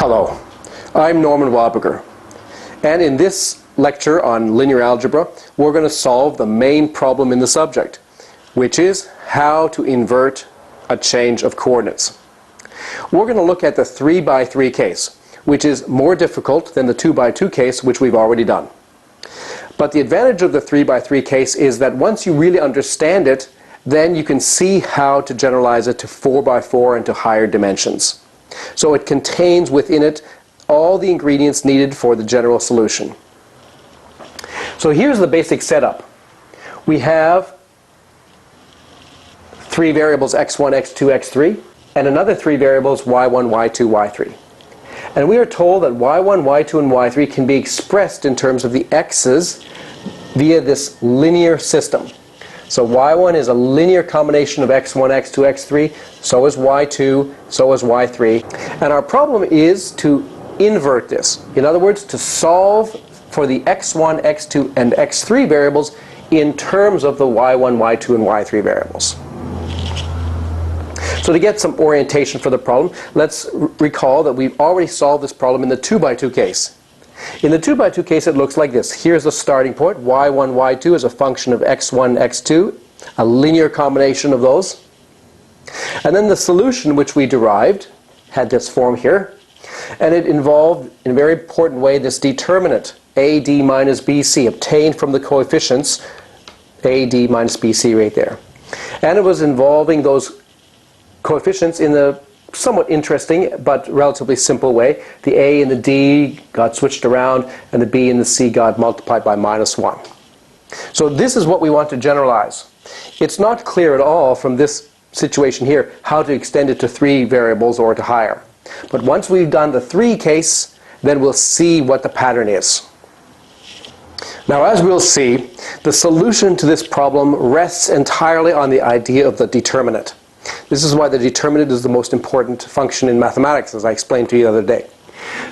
Hello, I'm Norman Wildberger, and in this lecture on linear algebra we're going to solve the main problem in the subject, which is how to invert a change of coordinates. We're going to look at the 3x3 case, which is more difficult than the 2x2 case, which we've already done. But the advantage of the 3x3 case is that once you really understand it, then you can see how to generalize it to 4x4 and to higher dimensions. So it contains within it all the ingredients needed for the general solution. So here's the basic setup. We have three variables x1, x2, x3, and another three variables y1, y2, y3. And we are told that y1, y2, and y3 can be expressed in terms of the x's via this linear system. So y1 is a linear combination of x1, x2, x3, so is y2, so is y3. And our problem is to invert this. In other words, to solve for the x1, x2, and x3 variables in terms of the y1, y2, and y3 variables. So to get some orientation for the problem, let's recall that we've already solved this problem in the 2x2 case. In the 2x2 case it looks like this. Here's the starting point. y1, y2 is a function of x1, x2, a linear combination of those. And then the solution which we derived had this form here, and it involved in a very important way this determinant AD minus BC obtained from the coefficients AD minus BC right there. And it was involving those coefficients in the somewhat interesting but relatively simple way. The A and the D got switched around and the B and the C got multiplied by -1. So this is what we want to generalize. It's not clear at all from this situation here how to extend it to 3 variables or to higher. But once we've done the 3 case, then we'll see what the pattern is. Now, as we'll see, the solution to this problem rests entirely on the idea of the determinant. This is why the determinant is the most important function in mathematics, as I explained to you the other day.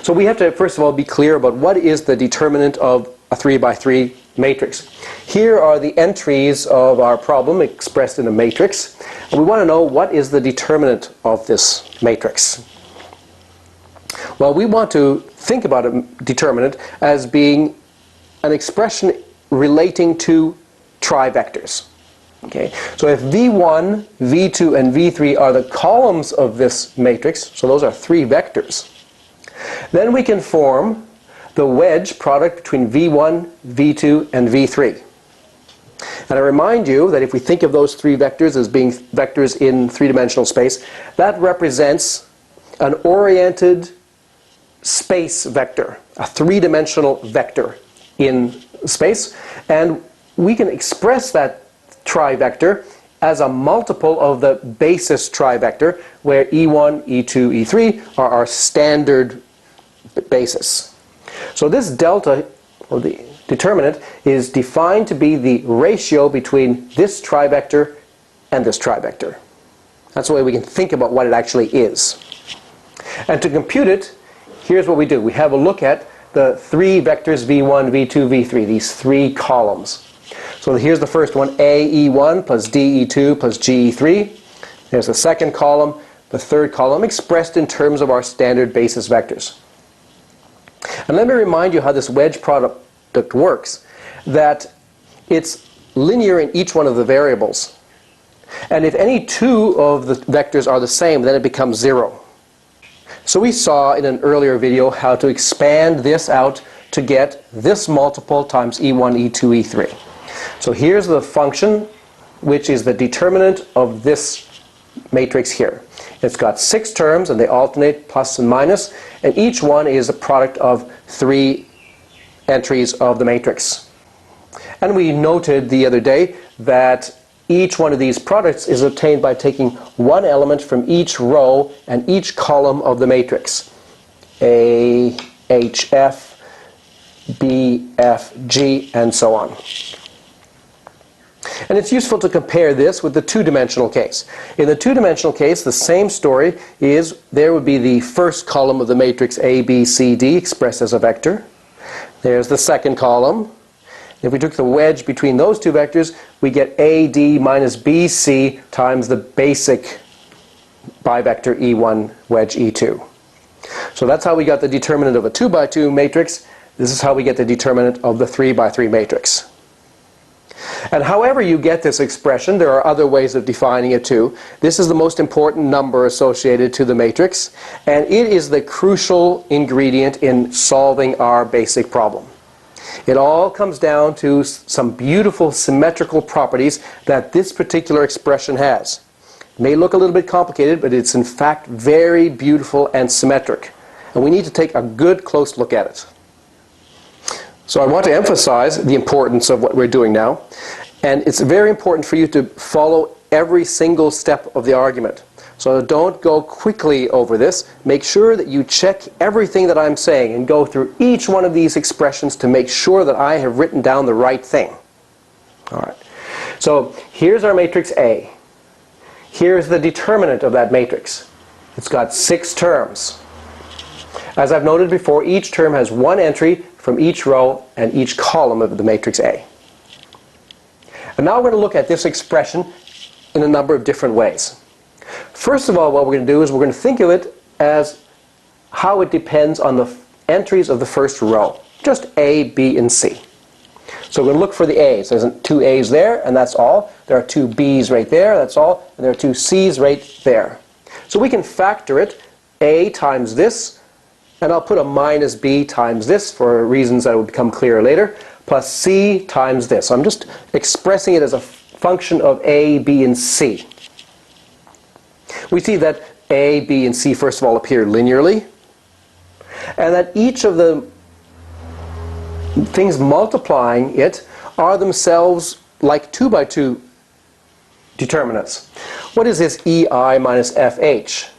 So we have to first of all be clear about what is the determinant of a 3x3 matrix. Here are the entries of our problem expressed in a matrix, and we want to know what is the determinant of this matrix. Well, we want to think about a determinant as being an expression relating to trivectors. Okay, so if v1, v2, and v3 are the columns of this matrix, so those are 3 vectors, then we can form the wedge product between v1, v2, and v3. And I remind you that if we think of those 3 vectors as being vectors in 3-dimensional space, that represents an oriented space vector, a 3-dimensional vector in space, and we can express that trivector as a multiple of the basis trivector, where E1, E2, E3 are our standard basis. So this delta, or the determinant, is defined to be the ratio between this trivector and this trivector. That's the way we can think about what it actually is. And to compute it, here's what we do. We have a look at the 3 vectors v1, v2, v3, these 3 columns. So here's the first one, AE1 plus DE2 plus GE3. There's the second column, the third column, expressed in terms of our standard basis vectors. And let me remind you how this wedge product works, that it's linear in each one of the variables. And if any 2 of the vectors are the same, then it becomes 0. So we saw in an earlier video how to expand this out to get this multiple times E1, E2, E3. So here's the function which is the determinant of this matrix here. It's got 6 terms and they alternate plus and minus, and each one is a product of 3 entries of the matrix. And we noted the other day that each one of these products is obtained by taking one element from each row and each column of the matrix. A, H, F, B, F, G, and so on. And it's useful to compare this with the 2-dimensional case. In the 2-dimensional case, the same story is there would be the first column of the matrix A, B, C, D expressed as a vector. There's the second column. If we took the wedge between those 2 vectors, we get AD minus BC times the basic bivector E1 wedge E2. So that's how we got the determinant of a 2 by 2 matrix. This is how we get the determinant of the 3 by 3 matrix. And however you get this expression, there are other ways of defining it too. This is the most important number associated to the matrix, and it is the crucial ingredient in solving our basic problem. It all comes down to some beautiful symmetrical properties that this particular expression has. It may look a little bit complicated, but it's in fact very beautiful and symmetric. And we need to take a good close look at it. So I want to emphasize the importance of what we're doing now. And it's very important for you to follow every single step of the argument. So don't go quickly over this. Make sure that you check everything that I'm saying and go through each one of these expressions to make sure that I have written down the right thing. All right. So here's our matrix A. Here's the determinant of that matrix. It's got 6 terms. As I've noted before, each term has one entry from each row and each column of the matrix A. And now we're going to look at this expression in a number of different ways. First of all, what we're going to do is we're going to think of it as how it depends on the entries of the first row. Just A, B, and C. So we're going to look for the A's. There's 2 A's there, and that's all. There are 2 B's right there, that's all. And there are 2 C's right there. So we can factor it, A times this, and I'll put a minus B times this for reasons that will become clearer later, plus C times this. So I'm just expressing it as a function of A, B, and C. We see that A, B, and C first of all appear linearly, and that each of the things multiplying it are themselves like 2 by 2 determinants. What is this EI minus FH?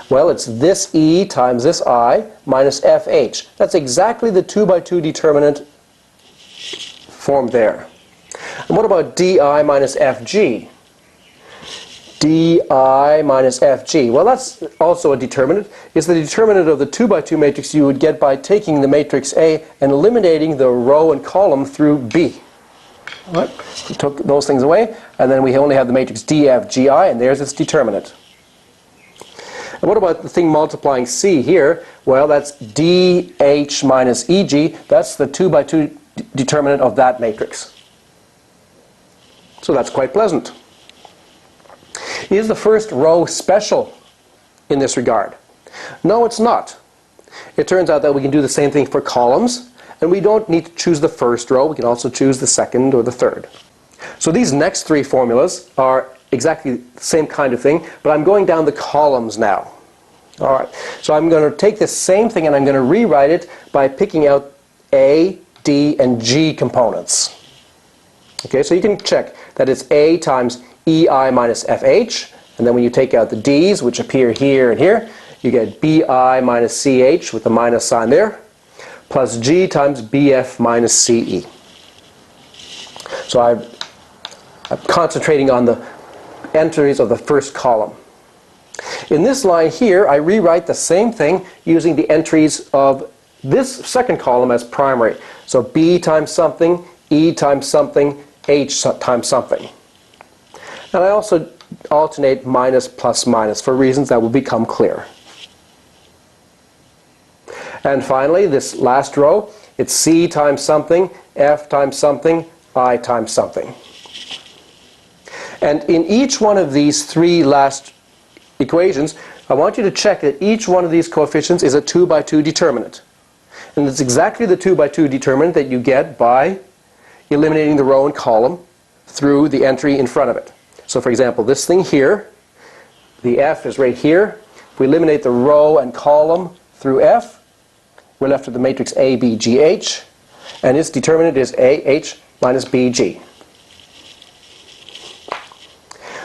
Well, it's this E times this I minus FH. That's exactly the 2 by 2 determinant formed there. And what about DI minus FG? DI minus FG. Well, that's also a determinant. It's the determinant of the 2 by 2 matrix you would get by taking the matrix A and eliminating the row and column through B. All right. We took those things away, and then we only have the matrix DFGI, and there's its determinant. And what about the thing multiplying C here? Well, that's DH minus EG. That's the 2 by 2 determinant of that matrix. So that's quite pleasant. Is the first row special in this regard? No, it's not. It turns out that we can do the same thing for columns, and we don't need to choose the first row. We can also choose the second or the third. So these next 3 formulas are exactly the same kind of thing, but I'm going down the columns now. All right. So I'm going to take this same thing and I'm going to rewrite it by picking out A, D, and G components. Okay, so you can check that it's A times EI minus FH, and then when you take out the D's, which appear here and here, you get BI minus CH with the minus sign there, plus G times BF minus CE. So I'm concentrating on the entries of the first column. In this line here, I rewrite the same thing using the entries of this second column as primary. So B times something, E times something, H times something. And I also alternate minus plus minus for reasons that will become clear. And finally, this last row, it's C times something, F times something, I times something. And in each one of these 3 last equations, I want you to check that each one of these coefficients is a 2 by 2 determinant. And it's exactly the 2 by 2 determinant that you get by eliminating the row and column through the entry in front of it. So for example, this thing here, the F is right here. If we eliminate the row and column through F, we're left with the matrix A, B, G, H, and its determinant is A, H minus B, G.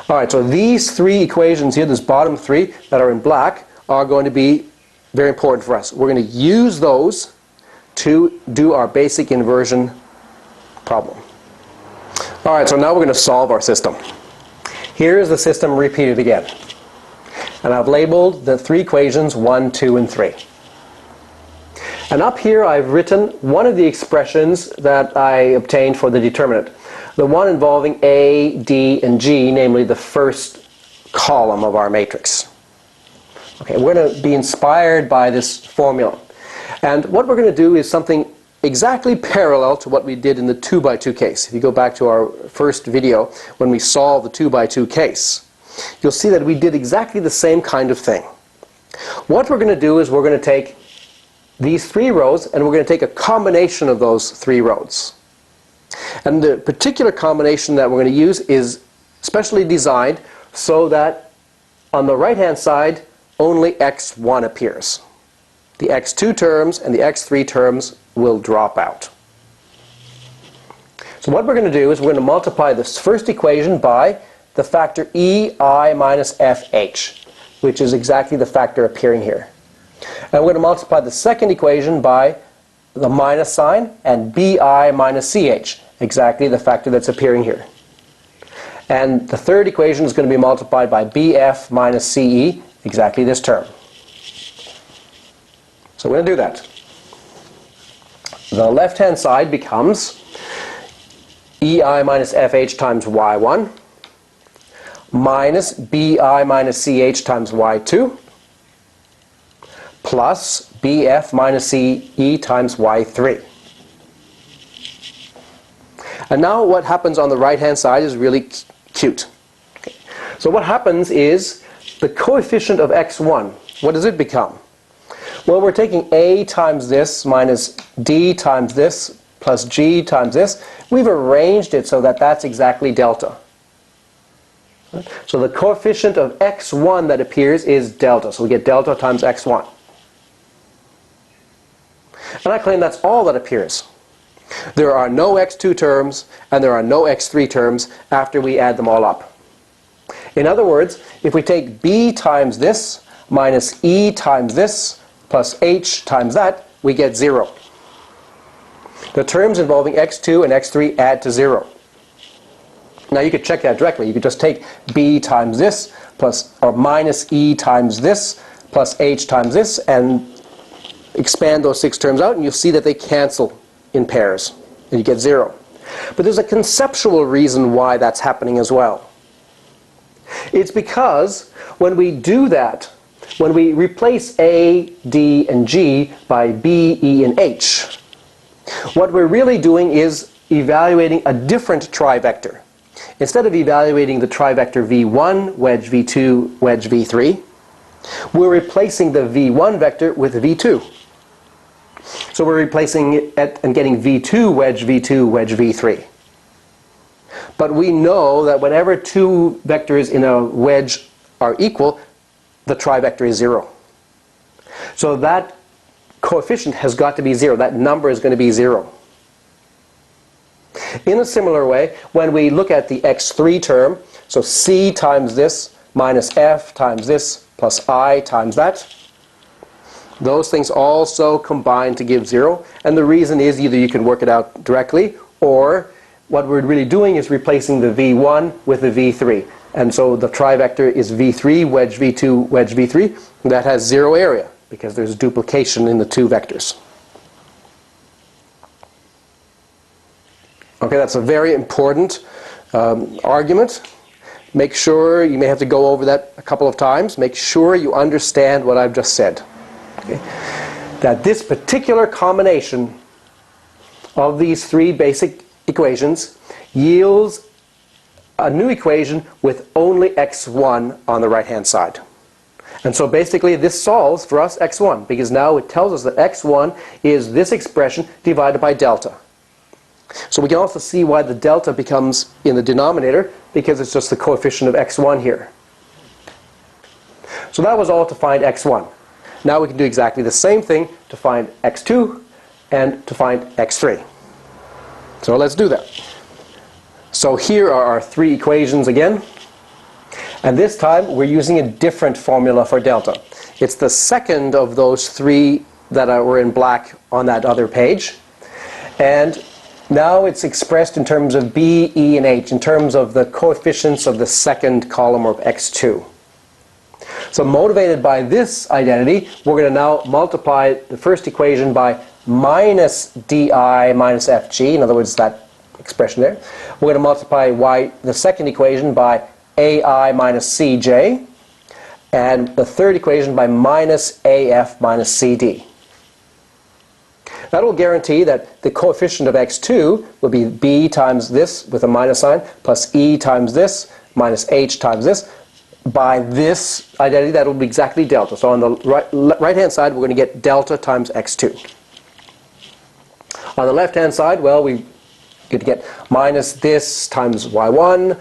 All right, so these 3 equations here, this bottom 3 that are in black, are going to be very important for us. We're going to use those to do our basic inversion problem. All right, so now we're going to solve our system. Here's the system repeated again. And I've labeled the 3 equations 1, 2, and 3. And up here I've written one of the expressions that I obtained for the determinant. The one involving A, D, and G, namely the first column of our matrix. Okay, we're going to be inspired by this formula. And what we're going to do is something exactly parallel to what we did in the 2 by 2 case. If you go back to our first video when we solved the 2 by 2 case, you'll see that we did exactly the same kind of thing. What we're going to do is we're going to take these 3 rows and we're going to take a combination of those 3 rows. And the particular combination that we're going to use is specially designed so that on the right hand side only x1 appears. The x2 terms and the x3 terms will drop out. So what we're going to do is we're going to multiply this first equation by the factor ei minus fh, which is exactly the factor appearing here. And we're going to multiply the second equation by the minus sign and bi minus ch, exactly the factor that's appearing here. And the third equation is going to be multiplied by bf minus ce, exactly this term. So we're going to do that. The left-hand side becomes ei minus fh times y1 minus bi minus ch times y2 plus bf minus ce times y3. And now what happens on the right-hand side is really cute. Okay. So what happens is the coefficient of x1, what does it become? Well, we're taking a times this minus d times this plus g times this. We've arranged it so that that's exactly delta. So the coefficient of x1 that appears is delta. So we get delta times x1. And I claim that's all that appears. There are no x2 terms and there are no x3 terms after we add them all up. In other words, if we take b times this minus e times this plus h times that, we get 0. The terms involving x2 and x3 add to 0. Now you could check that directly. You could just take b times this plus or minus e times this plus h times this and expand those 6 terms out and you'll see that they cancel in pairs and you get 0. But there's a conceptual reason why that's happening as well. It's because when we do that, when we replace a, d, and g by b, e, and h, what we're really doing is evaluating a different trivector. Instead of evaluating the trivector v1, wedge v2, wedge v3, we're replacing the v1 vector with v2. So we're replacing it and getting v2, wedge v2, wedge v3. But we know that whenever 2 vectors in a wedge are equal, the trivector is 0. So that coefficient has got to be 0. That number is going to be 0. In a similar way, when we look at the x3 term, so c times this minus f times this plus I times that, those things also combine to give 0. And the reason is either you can work it out directly, or what we're really doing is replacing the v1 with the v3. And so the trivector is v3, wedge v2, wedge v3. That has 0 area because there's duplication in the 2 vectors. Okay, that's a very important argument. Make sure, you may have to go over that a couple of times. Make sure you understand what I've just said. Okay? That this particular combination of these 3 basic equations yields a new equation with only x1 on the right hand side. And so basically this solves for us x1 because now it tells us that x1 is this expression divided by delta. So we can also see why the delta becomes in the denominator because it's just the coefficient of x1 here. So that was all to find x1. Now we can do exactly the same thing to find x2 and to find x3. So let's do that. So here are our 3 equations again. And this time we're using a different formula for delta. It's the second of those 3 that were in black on that other page. And now it's expressed in terms of b, e, and h, in terms of the coefficients of the second column of x2. So motivated by this identity, we're going to now multiply the first equation by minus di minus fg, in other words, that expression there. We're going to multiply the second equation by ai minus cj, and the third equation by minus AF minus CD. That will guarantee that the coefficient of x2 will be b times this with a minus sign plus e times this minus h times this by this identity that will be exactly delta. So on the right-hand side we're going to get delta times x2. On the left-hand side, well, we could get minus this times y1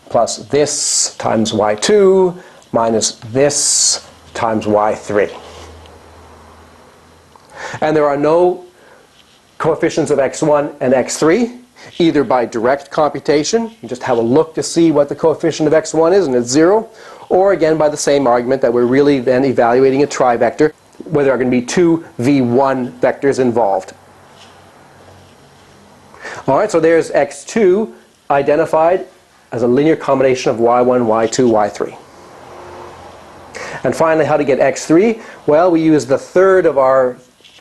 plus this times y2 minus this times y3. And there are no coefficients of x1 and x3, either by direct computation, you just have a look to see what the coefficient of x1 is and it's 0, or again by the same argument that we're really then evaluating a trivector where there are going to be two v1 vectors involved. Alright, so there's x2 identified as a linear combination of y1, y2, y3. And finally, how to get x3? Well, we use the third of our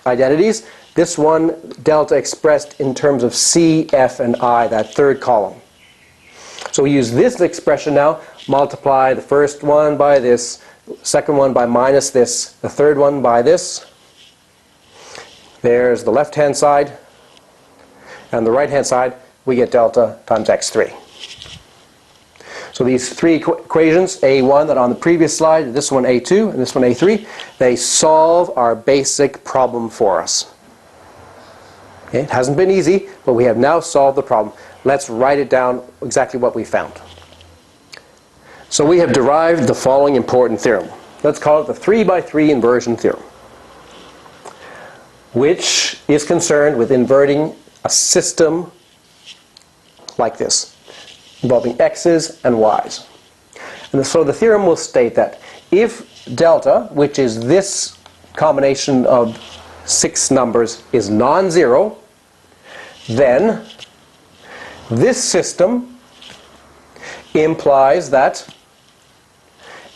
identities. This one, delta expressed in terms of C, F, and I, that third column. So we use this expression now, multiply the first one by this, second one by minus this, the third one by this. There's the left-hand side. And the right-hand side, we get delta times x3. So these three equations, A1 that on the previous slide, this one A2, and this one A3, they solve our basic problem for us. Okay, it hasn't been easy, but we have now solved the problem. Let's write it down exactly what we found. So we have derived the following important theorem. Let's call it the 3×3 inversion theorem, which is concerned with inverting a system like this, involving x's and y's. And so the theorem will state that if delta, which is this combination of 6 numbers, is non-zero, then this system implies that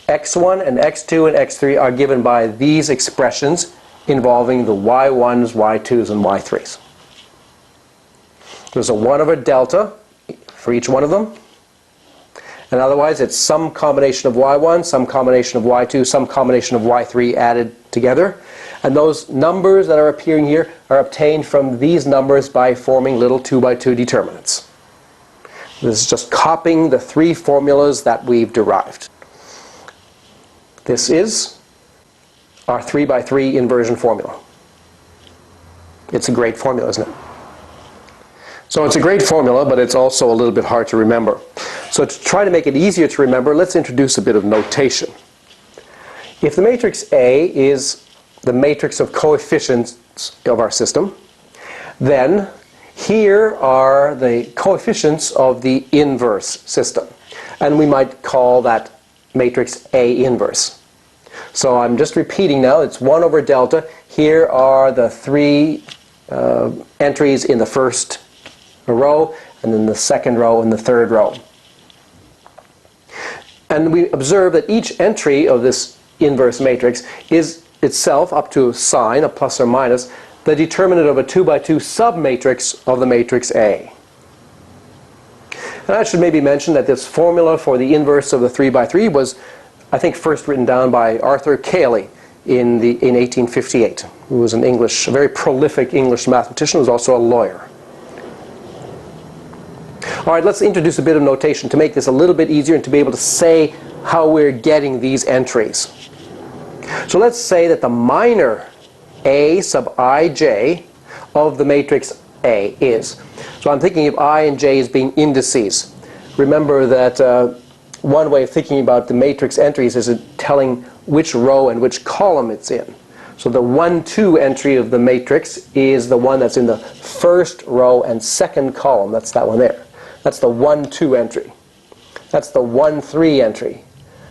x1 and x2 and x3 are given by these expressions involving the y1s, y2s, and y3s. There's a 1 over delta for each one of them. And otherwise it's some combination of y1, some combination of y2, some combination of y3 added together. And those numbers that are appearing here are obtained from these numbers by forming little 2×2 determinants. This is just copying the 3 formulas that we've derived. This is our 3×3 inversion formula. It's a great formula, isn't it? So it's a great formula, but it's also a little bit hard to remember. So to try to make it easier to remember, let's introduce a bit of notation. If the matrix A is the matrix of coefficients of our system, then here are the coefficients of the inverse system. And we might call that matrix A inverse. So I'm just repeating now, it's 1 over delta. Here are the 3 entries in the first row, and then the second row and the third row. And we observe that each entry of this inverse matrix is itself, up to a sign, a plus or minus, the determinant of a 2×2 submatrix of the matrix A. And I should maybe mention that this formula for the inverse of the 3×3 was, I think, first written down by Arthur Cayley in 1858, who was a very prolific English mathematician, who was also a lawyer. All right, let's introduce a bit of notation to make this a little bit easier and to be able to say how we're getting these entries. So let's say that the minor A sub ij of the matrix A is. So I'm thinking of I and j as being indices. Remember that one way of thinking about the matrix entries is telling which row and which column it's in. So the 1, 2 entry of the matrix is the one that's in the first row and second column. That's that one there. That's the 1, 2 entry. That's the 1, 3 entry.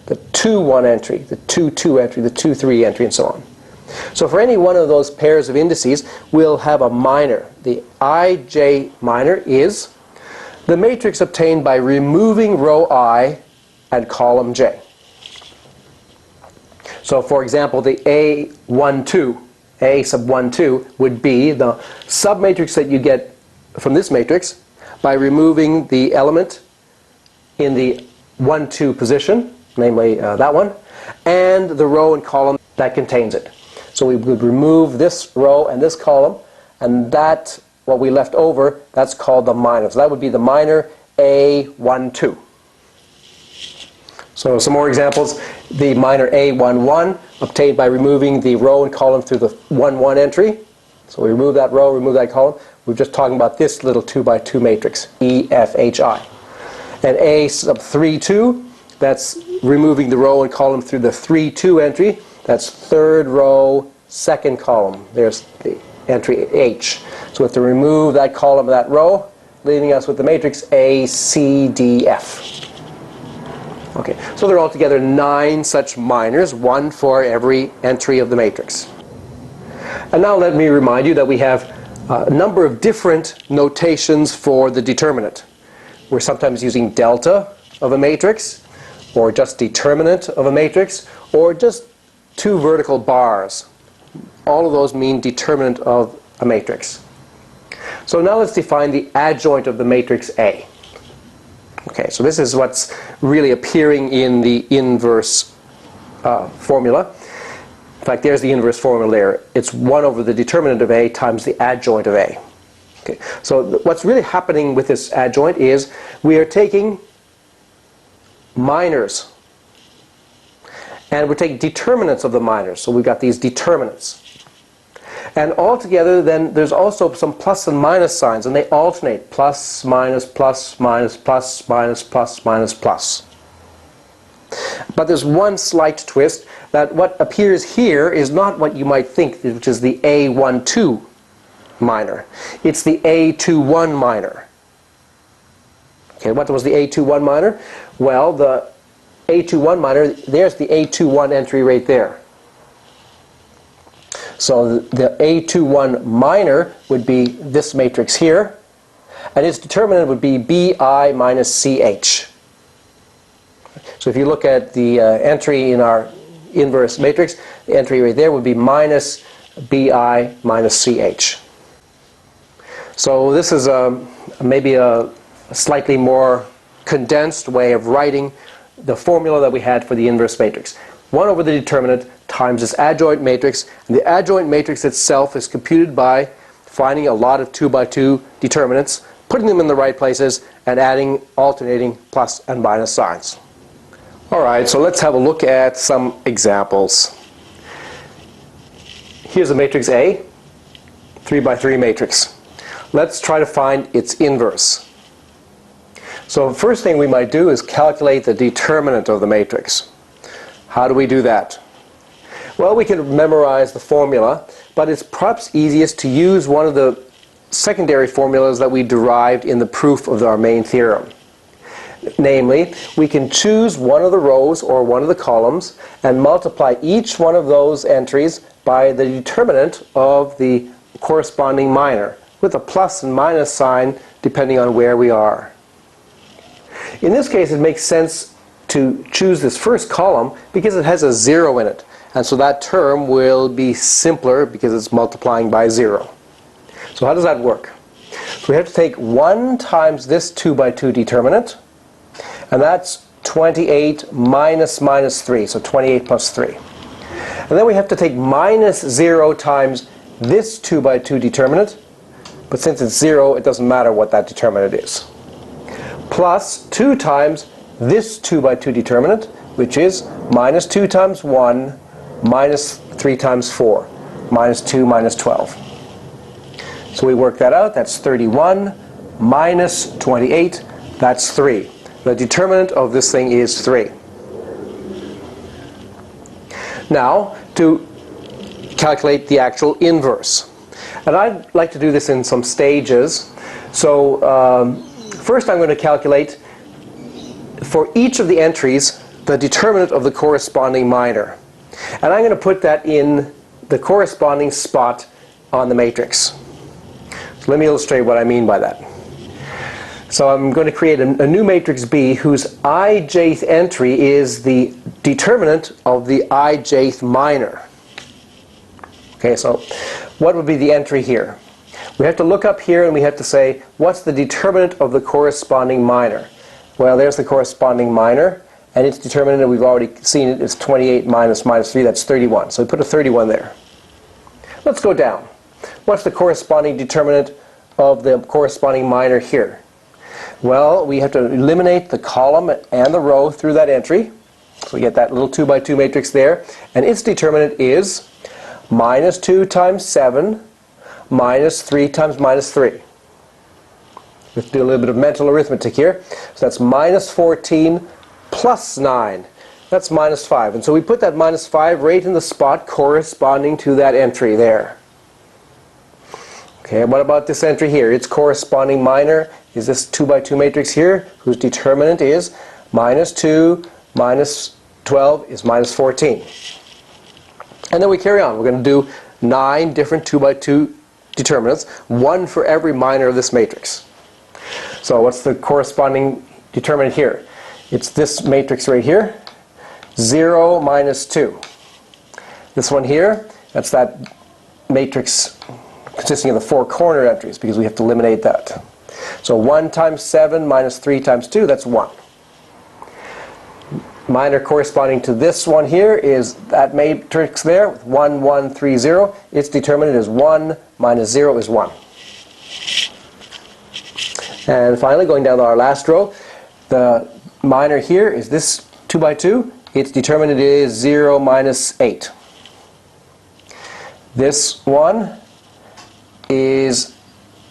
The 2, 1 entry. The 2, 2 entry. The 2, 3 entry, and so on. So for any one of those pairs of indices, we'll have a minor. The ij minor is the matrix obtained by removing row I and column j. So for example, the A12, A sub 1, 2 would be the submatrix that you get from this matrix by removing the element in the 1, 2 position, namely that one, and the row and column that contains it. So we would remove this row and this column, and that, what we left over, that's called the minor. So that would be the minor A12. So some more examples. The minor A11 obtained by removing the row and column through the 1-1 entry. So we remove that row, remove that column. We're just talking about this little 2x2 matrix, EFHI. And A sub 3-2, that's removing the row and column through the 3-2 entry. That's third row, second column. There's the entry H. So we have to remove that column and that row, leaving us with the matrix ACDF. Okay, so there are altogether 9 such minors, 1 for every entry of the matrix. And now let me remind you that we have a number of different notations for the determinant. We're sometimes using delta of a matrix, or just determinant of a matrix, or just 2 vertical bars. All of those mean determinant of a matrix. So now let's define the adjoint of the matrix A. Okay, so this is what's really appearing in the inverse formula. In fact, there's the inverse formula there. It's 1 over the determinant of A times the adjoint of A. Okay, so what's really happening with this adjoint is we are taking minors, and we're taking determinants of the minors. So we've got these determinants. And altogether, then, there's also some plus and minus signs, and they alternate. Plus, minus, plus, minus, plus, minus, plus, minus, plus. But there's one slight twist, that what appears here is not what you might think, which is the A12 minor. It's the A21 minor. Okay, what was the A21 minor? Well, the A21 minor, there's the A21 entry right there. So the A21 minor would be this matrix here, and its determinant would be BI minus CH. So if you look at the entry in our inverse matrix, the entry right there would be minus BI minus CH. So this is maybe a slightly more condensed way of writing the formula that we had for the inverse matrix. 1 over the determinant times this adjoint matrix, and the adjoint matrix itself is computed by finding a lot of 2x2 determinants, putting them in the right places, and adding alternating plus and minus signs. Alright, so let's have a look at some examples. Here's a matrix A, 3x3 matrix. Let's try to find its inverse. So the first thing we might do is calculate the determinant of the matrix. How do we do that? Well, we can memorize the formula, but it's perhaps easiest to use one of the secondary formulas that we derived in the proof of our main theorem. Namely, we can choose one of the rows or one of the columns and multiply each one of those entries by the determinant of the corresponding minor, with a plus and minus sign depending on where we are. In this case, it makes sense to choose this first column because it has a 0 in it, and so that term will be simpler because it's multiplying by 0. So how does that work? So we have to take 1 times this 2x2 determinant, and that's 28 minus 3, so 28 plus 3. And then we have to take minus 0 times this 2x2 determinant, but since it's 0, it doesn't matter what that determinant is. Plus 2 times this 2x2 determinant, which is minus 2 times 1, minus 3 times 4, minus 2, minus 12. So we work that out. That's 31 minus 28. That's 3. The determinant of this thing is 3. Now, to calculate the actual inverse. And I'd like to do this in some stages. So first I'm going to calculate for each of the entries the determinant of the corresponding minor. And I'm going to put that in the corresponding spot on the matrix. So let me illustrate what I mean by that. So I'm going to create a new matrix B whose ijth entry is the determinant of the ijth minor. Okay, so what would be the entry here? We have to look up here and we have to say, what's the determinant of the corresponding minor? Well, there's the corresponding minor, and its determinant, we've already seen it, is 28 minus 3, that's 31. So we put a 31 there. Let's go down. What's the corresponding determinant of the corresponding minor here? Well, we have to eliminate the column and the row through that entry. So we get that little 2 by 2 matrix there. And its determinant is minus 2 times 7 minus 3 times minus 3. We have to do a little bit of mental arithmetic here. So that's minus 14 plus 9. That's minus 5. And so we put that minus 5 right in the spot corresponding to that entry there. Okay, what about this entry here? Its corresponding minor is this 2 by 2 matrix here, whose determinant is minus 2 minus 12 is minus 14. And then we carry on. We're going to do 9 different 2 by 2 determinants, one for every minor of this matrix. So what's the corresponding determinant here? It's this matrix right here, 0 minus 2. This one here, that's that matrix consisting of the 4 corner entries, because we have to eliminate that. So 1 times 7 minus 3 times 2, that's 1. Minor corresponding to this one here is that matrix there, with 1, 1, 3, 0. Its determinant is 1 minus 0 is 1. And finally, going down to our last row, the minor here is this 2 by 2. Its determinant is 0 minus 8. This one is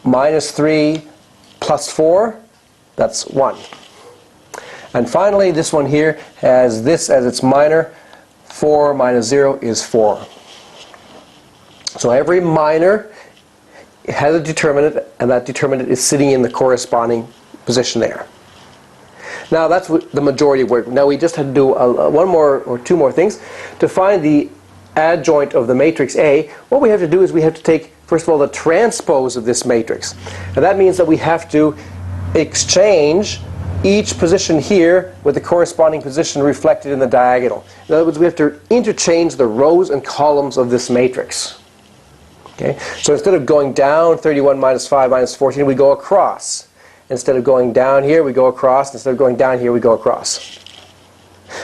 minus 3 plus 4. That's 1. And finally, this one here has this as its minor. 4 minus 0 is 4. So every minor has a determinant, and that determinant is sitting in the corresponding position there. Now that's the majority of work. Now we just had to do one more or two more things. To find the adjoint of the matrix A, what we have to do is we have to take, first of all, the transpose of this matrix. And that means that we have to exchange each position here with the corresponding position reflected in the diagonal. In other words, we have to interchange the rows and columns of this matrix. Okay? So instead of going down 31 minus 5 minus 14, we go across. Instead of going down here, we go across. Instead of going down here, we go across.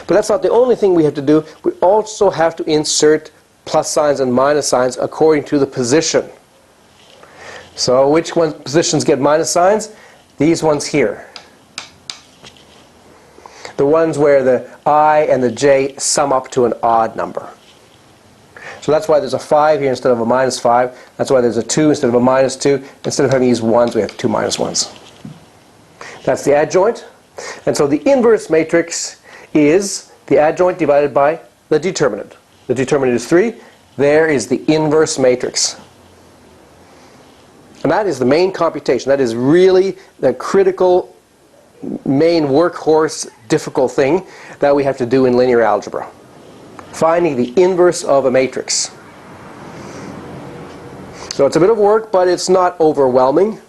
But that's not the only thing we have to do. We also have to insert plus signs and minus signs according to the position. So which positions get minus signs? These ones here. The ones where the I and the J sum up to an odd number. So that's why there's a 5 here instead of a minus 5. That's why there's a 2 instead of a minus 2. Instead of having these 1s, we have 2 minus 1s. That's the adjoint. And so the inverse matrix is the adjoint divided by the determinant. The determinant is 3. There is the inverse matrix. And that is the main computation. That is really the critical, main workhorse, difficult thing that we have to do in linear algebra. Finding the inverse of a matrix. So it's a bit of work, but it's not overwhelming.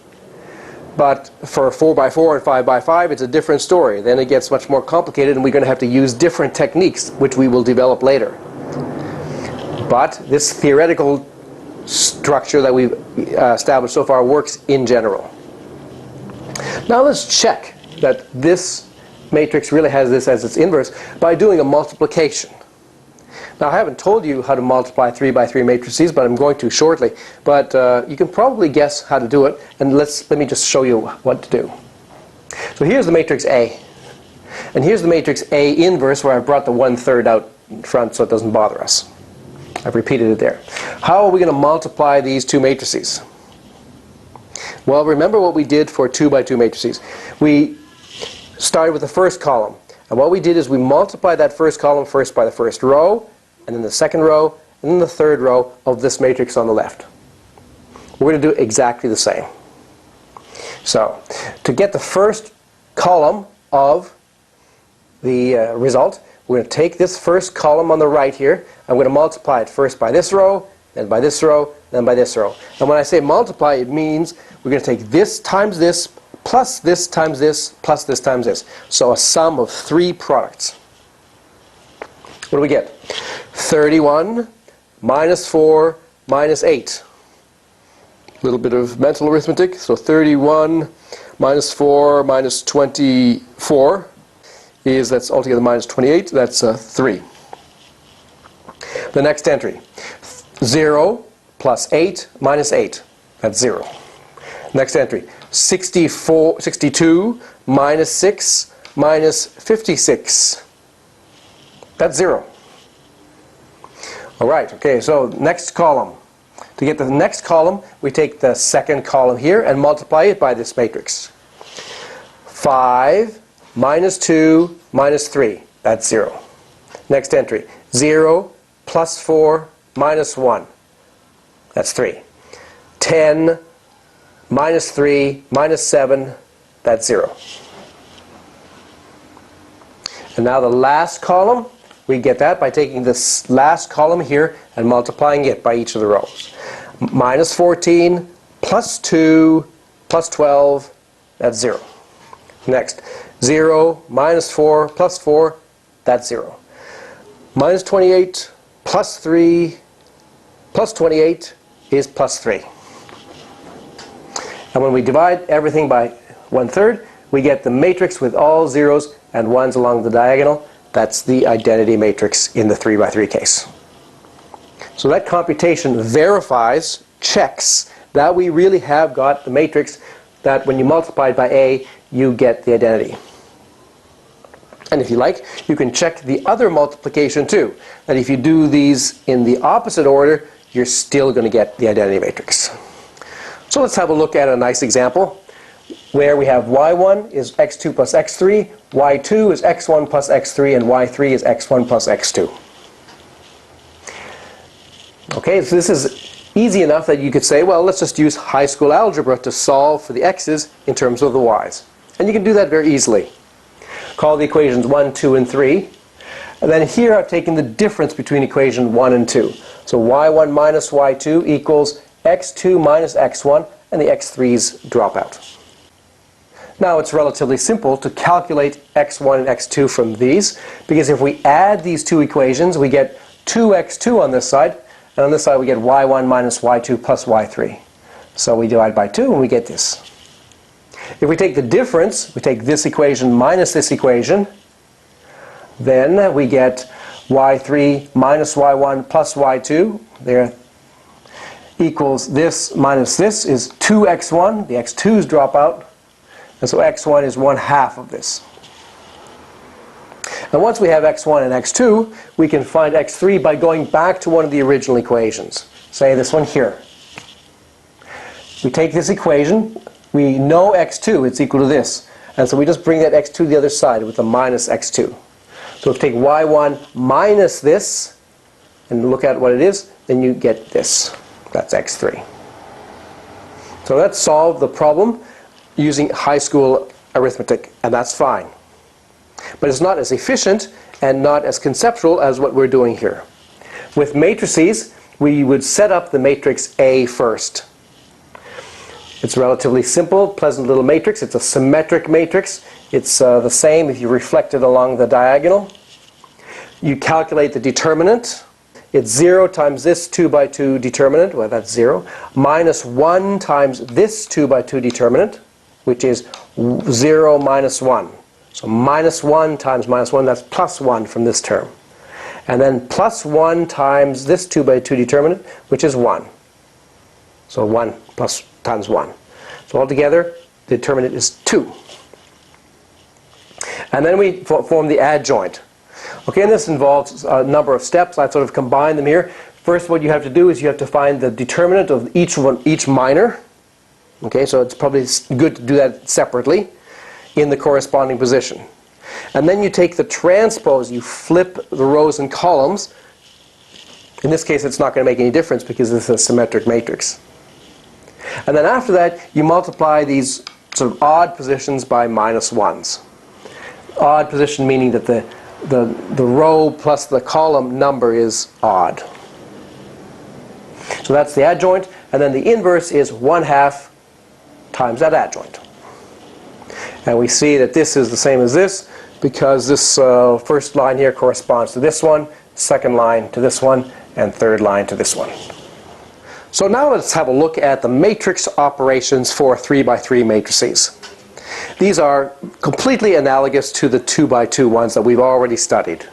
But for 4 by 4 and 5 by 5, it's a different story. Then it gets much more complicated, and we're going to have to use different techniques, which we will develop later. But this theoretical structure that we've established so far works in general. Now let's check that this matrix really has this as its inverse by doing a multiplication. Now I haven't told you how to multiply 3 by 3 matrices, but I'm going to shortly. But you can probably guess how to do it, and let me just show you what to do. So here's the matrix A. And here's the matrix A inverse, where I've brought the 1/3 out in front so it doesn't bother us. I've repeated it there. How are we going to multiply these two matrices? Well, remember what we did for 2 by 2 matrices. We started with the first column. And what we did is we multiplied that first column first by the first row, and then the second row, and then the third row of this matrix on the left. We're going to do exactly the same. So, to get the first column of the result, we're going to take this first column on the right here. I'm going to multiply it first by this row, then by this row, then by this row. And when I say multiply, it means we're going to take this times this, plus this times this, plus this times this. So a sum of 3 products. What do we get? 31 minus 4 minus 8. A little bit of mental arithmetic. So 31 minus 4 minus 24 is, that's altogether minus 28, that's 3. The next entry, 0 plus 8 minus 8, that's 0. Next entry, 62 minus 6 minus 56, that's 0. All right, okay, so next column. To get the next column, we take the second column here and multiply it by this matrix. 5 minus 2 minus 3, that's 0. Next entry, 0 plus 4 minus 1, that's 3. 10 minus 3 minus 7, that's 0. And now the last column, we get that by taking this last column here and multiplying it by each of the rows. Minus 14 plus 2 plus 12, that's 0. Next, 0 minus 4 plus 4, that's 0. Minus 28 plus 3 plus 28 is plus 3. And when we divide everything by 1/3, we get the matrix with all zeros and ones along the diagonal. That's the identity matrix in the 3x3 case. So that computation verifies, checks, that we really have got the matrix that when you multiply it by A, you get the identity. And if you like, you can check the other multiplication too. That if you do these in the opposite order, you're still going to get the identity matrix. So let's have a look at a nice example where we have y1 is x2 plus x3, y2 is x1 plus x3, and y3 is x1 plus x2. Okay, so this is easy enough that you could say, well, let's just use high school algebra to solve for the x's in terms of the y's. And you can do that very easily. Call the equations 1, 2, and 3. And then here I've taken the difference between equation 1 and 2. So y1 minus y2 equals x2 minus x1, and the x3's drop out. Now it's relatively simple to calculate x1 and x2 from these, because if we add these two equations, we get 2x2 on this side, and on this side we get y1 minus y2 plus y3. So we divide by 2 and we get this. If we take the difference, we take this equation minus this equation, then we get y3 minus y1 plus y2 there equals this minus this is 2x1. The x2's drop out. And so x1 is 1/2 of this. And once we have x1 and x2, we can find x3 by going back to one of the original equations. Say this one here. We take this equation. We know x2, it's equal to this. And so we just bring that x2 to the other side with a minus x2. So if you take y1 minus this and look at what it is, then you get this. That's x3. So let's solve the problem using high school arithmetic, and that's fine. But it's not as efficient and not as conceptual as what we're doing here. With matrices, we would set up the matrix A first. It's a relatively simple, pleasant little matrix. It's a symmetric matrix. It's the same if you reflect it along the diagonal. You calculate the determinant. It's 0 times this 2 by 2 determinant, well that's 0, minus 1 times this 2 by 2 determinant, which is 0 minus 1. So minus 1 times minus 1, that's plus 1 from this term. And then plus 1 times this 2 by 2 determinant, which is 1. So 1 plus times 1. So altogether, the determinant is 2. And then we form the adjoint. Okay, and this involves a number of steps. I sort of combine them here. First, what you have to do is you have to find the determinant of each minor. Okay, so it's probably good to do that separately in the corresponding position. And then you take the transpose, you flip the rows and columns. In this case, it's not going to make any difference because this is a symmetric matrix. And then after that, you multiply these sort of odd positions by minus 1s. Odd position meaning that the row plus the column number is odd. So that's the adjoint, and then the inverse is 1/2 times that adjoint. And we see that this is the same as this because this first line here corresponds to this one, second line to this one, and third line to this one. So now let's have a look at the matrix operations for 3x3 matrices. These are completely analogous to the 2 by 2 ones that we've already studied.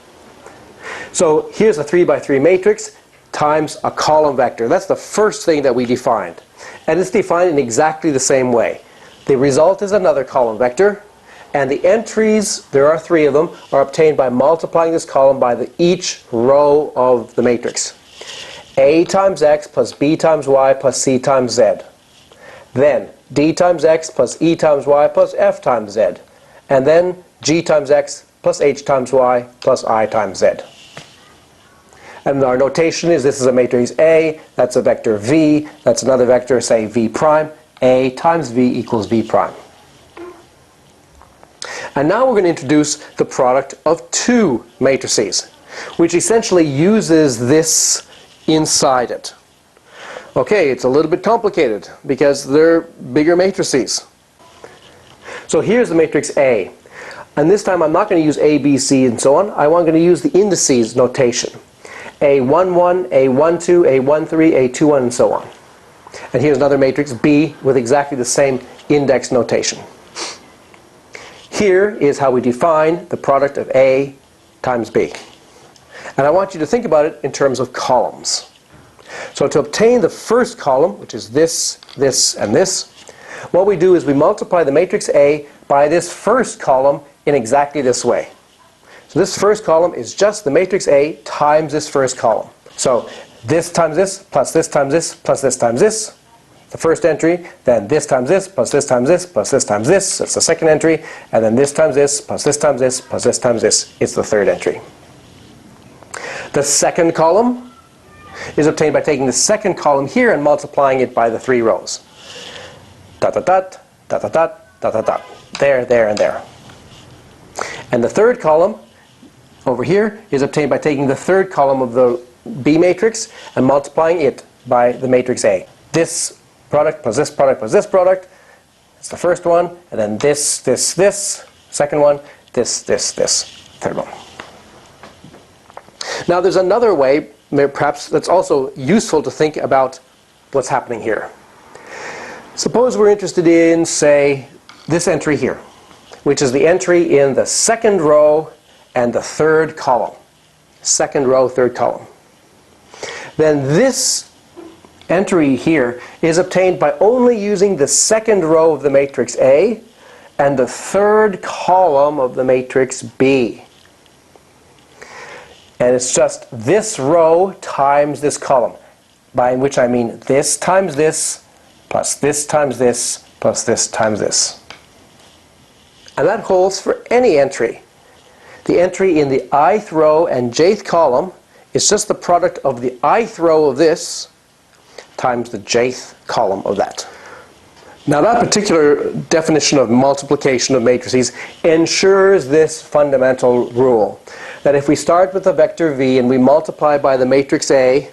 So here's a 3 by 3 matrix times a column vector. That's the first thing that we defined. And it's defined in exactly the same way. The result is another column vector, and the entries, there are 3 of them, are obtained by multiplying this column by each row of the matrix. A times x plus b times y plus c times z. Then d times x plus e times y plus f times z. And then g times x plus h times y plus I times z. And our notation is this is a matrix A, that's a vector v, that's another vector, say v prime. A times v equals v prime. And now we're going to introduce the product of 2 matrices, which essentially uses this inside it. Okay, it's a little bit complicated because they're bigger matrices. So here's the matrix A. And this time I'm not going to use A, B, C, and so on. I'm going to use the indices notation. A11, A12, A13, A21, and so on. And here's another matrix, B, with exactly the same index notation. Here is how we define the product of A times B. And I want you to think about it in terms of columns. So to obtain the first column, which is this, this, and this, what we do is we multiply the matrix A by this first column in exactly this way. So this first column is just the matrix A times this first column. So this times this, plus this times this, plus this times this, the first entry, then this times this, plus this times this, plus this times this, that's the second entry, and then this times this, plus this times this, plus this times this, it's the third entry. The second column is obtained by taking the second column here and multiplying it by the 3 rows. Dot, dot, dot, dot, dot, dot, dot, dot, dot. There, there, and there. And the third column over here is obtained by taking the third column of the B matrix and multiplying it by the matrix A. This product plus this product plus this product, that's the first one, and then this, this, this, second one, this, this, this, third one. Now there's another way, perhaps, that's also useful to think about what's happening here. Suppose we're interested in, say, this entry here, which is the entry in the second row and the third column. Second row, third column. Then this entry here is obtained by only using the second row of the matrix A and the third column of the matrix B. And it's just this row times this column, by which I mean this times this, plus this times this, plus this times this. And that holds for any entry. The entry in the ith row and jth column is just the product of the ith row of this times the jth column of that. Now that particular definition of multiplication of matrices ensures this fundamental rule, that if we start with the vector v and we multiply by the matrix A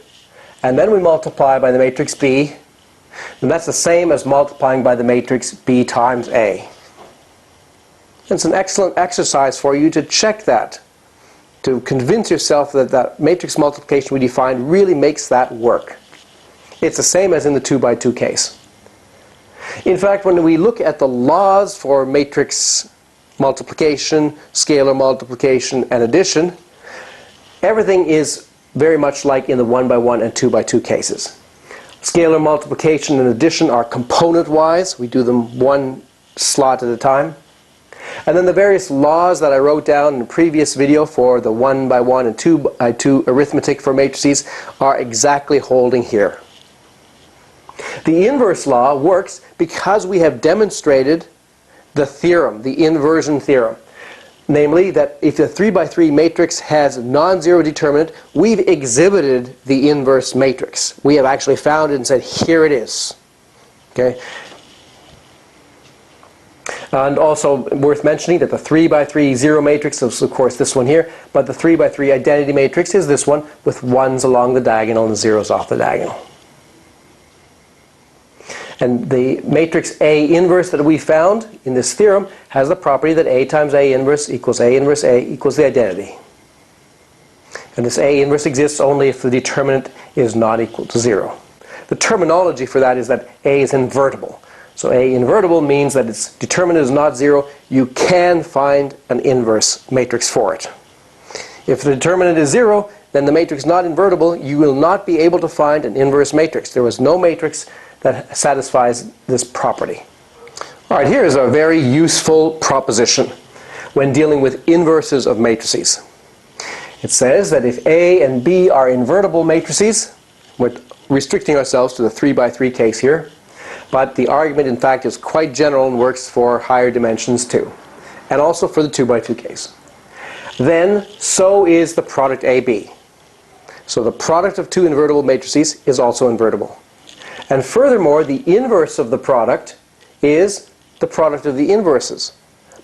and then we multiply by the matrix B, then that's the same as multiplying by the matrix B times A. It's an excellent exercise for you to check that, to convince yourself that that matrix multiplication we defined really makes that work. It's the same as in the 2 by 2 case. In fact, when we look at the laws for matrix multiplication, scalar multiplication, and addition, everything is very much like in the 1 by 1 and 2 by 2 cases. Scalar multiplication and addition are component-wise. We do them one slot at a time. And then the various laws that I wrote down in the previous video for the 1 by 1 and 2 by 2 arithmetic for matrices are exactly holding here. The inverse law works because we have demonstrated the theorem, the inversion theorem. Namely, that if the 3 by 3 matrix has non-zero determinant, we've exhibited the inverse matrix. We have actually found it and said, here it is. Okay? And also worth mentioning that the 3 by 3 zero matrix is of course this one here, but the 3 by 3 identity matrix is this one with 1s along the diagonal and 0s off the diagonal. And the matrix A inverse that we found in this theorem has the property that A times A inverse equals A inverse A equals the identity. And this A inverse exists only if the determinant is not equal to 0. The terminology for that is that A is invertible. So A invertible means that its determinant is not 0. You can find an inverse matrix for it. If the determinant is 0, then the matrix is not invertible. You will not be able to find an inverse matrix. There is no matrix that satisfies this property. All right, here is a very useful proposition when dealing with inverses of matrices. It says that if A and B are invertible matrices, we're restricting ourselves to the 3×3 case here, but the argument in fact is quite general and works for higher dimensions too, and also for the 2×2 case. Then so is the product AB. So the product of two invertible matrices is also invertible. And furthermore, the inverse of the product is the product of the inverses,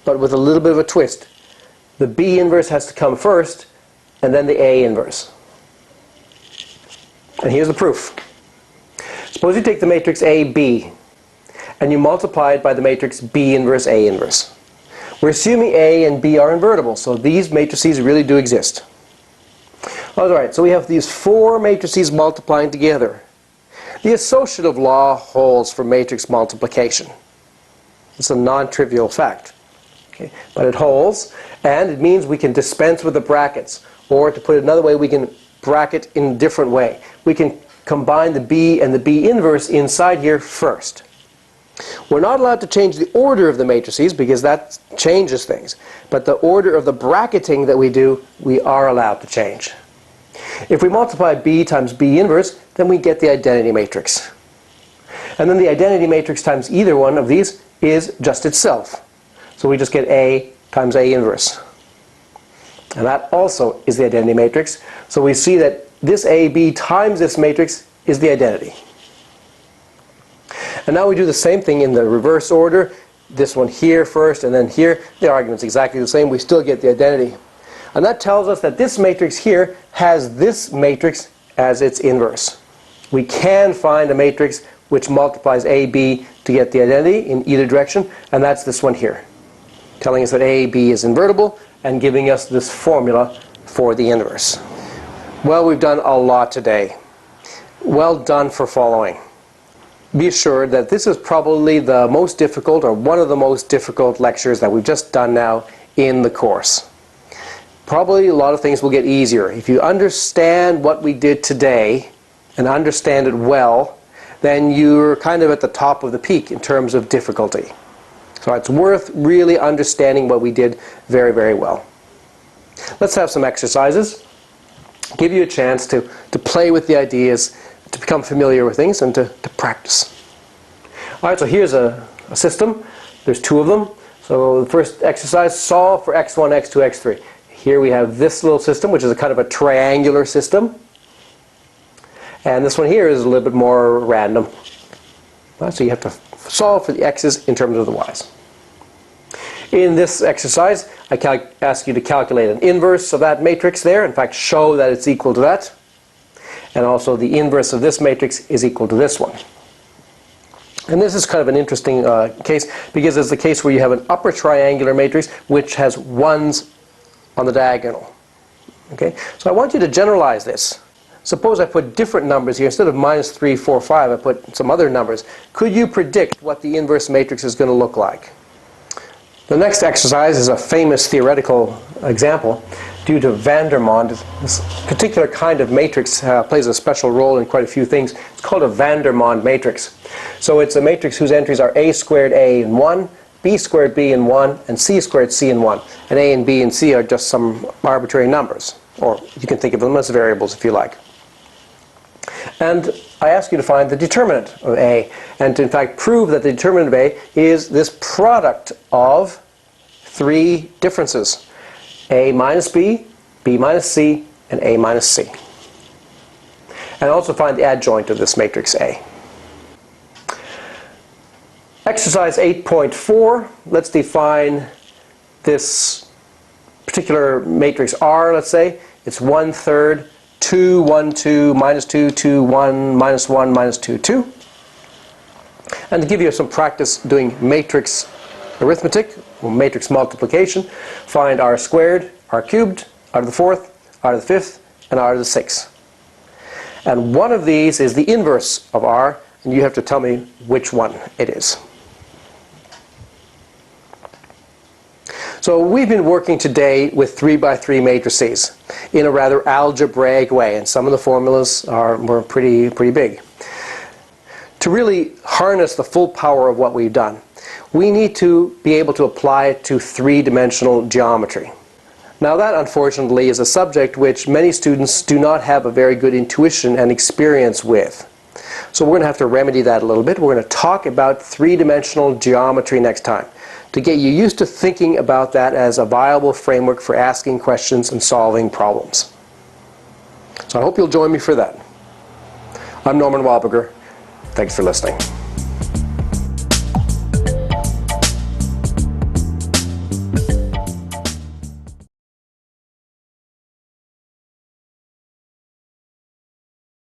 but with a little bit of a twist. The B inverse has to come first, and then the A inverse. And here's the proof. Suppose you take the matrix AB, and you multiply it by the matrix B inverse A inverse. We're assuming A and B are invertible, so these matrices really do exist. Alright, so we have these four matrices multiplying together. The associative law holds for matrix multiplication. It's a non-trivial fact. Okay? But it holds, and it means we can dispense with the brackets. Or to put it another way, we can bracket in a different way. We can combine the B and the B inverse inside here first. We're not allowed to change the order of the matrices because that changes things. But the order of the bracketing that we do, we are allowed to change. If we multiply B times B inverse, then we get the identity matrix. And then the identity matrix times either one of these is just itself. So we just get A times A inverse. And that also is the identity matrix. So we see that this AB times this matrix is the identity. And now we do the same thing in the reverse order. This one here first and then here. The argument's exactly the same. We still get the identity. And that tells us that this matrix here has this matrix as its inverse. We can find a matrix which multiplies AB to get the identity in either direction, and that's this one here, telling us that AB is invertible and giving us this formula for the inverse. Well, we've done a lot today. Well done for following. Be assured that this is probably the most difficult, or one of the most difficult lectures that we've just done now in the course. Probably a lot of things will get easier. If you understand what we did today and understand it well, then you're kind of at the top of the peak in terms of difficulty. So it's worth really understanding what we did very, very well. Let's have some exercises. Give you a chance to play with the ideas, to become familiar with things, and to practice. Alright, so here's a system. There's two of them. So the first exercise, solve for x1, x2, x3. Here we have this little system, which is a kind of a triangular system. And this one here is a little bit more random. So you have to solve for the x's in terms of the y's. In this exercise, I ask you to calculate an inverse of that matrix there. In fact, show that it's equal to that. And also the inverse of this matrix is equal to this one. And this is kind of an interesting case because it's the case where you have an upper triangular matrix which has ones on the diagonal. Okay? So I want you to generalize this. Suppose I put different numbers here. Instead of -3, 4, 5, I put some other numbers. Could you predict what the inverse matrix is going to look like? The next exercise is a famous theoretical example due to Vandermonde. This particular kind of matrix plays a special role in quite a few things. It's called a Vandermonde matrix. So it's a matrix whose entries are a squared a in 1, b squared b in 1, and c squared c in 1. And a and b and c are just some arbitrary numbers. Or you can think of them as variables if you like. And I ask you to find the determinant of A, and to in fact prove that the determinant of A is this product of three differences: A minus B, B minus C, and A minus C. And also find the adjoint of this matrix A. Exercise 8.4, let's define this particular matrix R, let's say. It's 1/3, 2, 1, 2, minus 2, 2, 1, minus 1, minus 2, 2. And to give you some practice doing matrix arithmetic, or matrix multiplication, find r squared, r cubed, r to the 4th, r to the 5th, and r to the 6th. And one of these is the inverse of r, and you have to tell me which one it is. So we've been working today with 3 by 3 matrices in a rather algebraic way, and some of the formulas were pretty big. To really harness the full power of what we've done, we need to be able to apply it to three-dimensional geometry. Now that, unfortunately, is a subject which many students do not have a very good intuition and experience with. So we're going to have to remedy that a little bit. We're going to talk about three-dimensional geometry next time, to get you used to thinking about that as a viable framework for asking questions and solving problems. So I hope you'll join me for that. I'm Wildberger. Thanks for listening.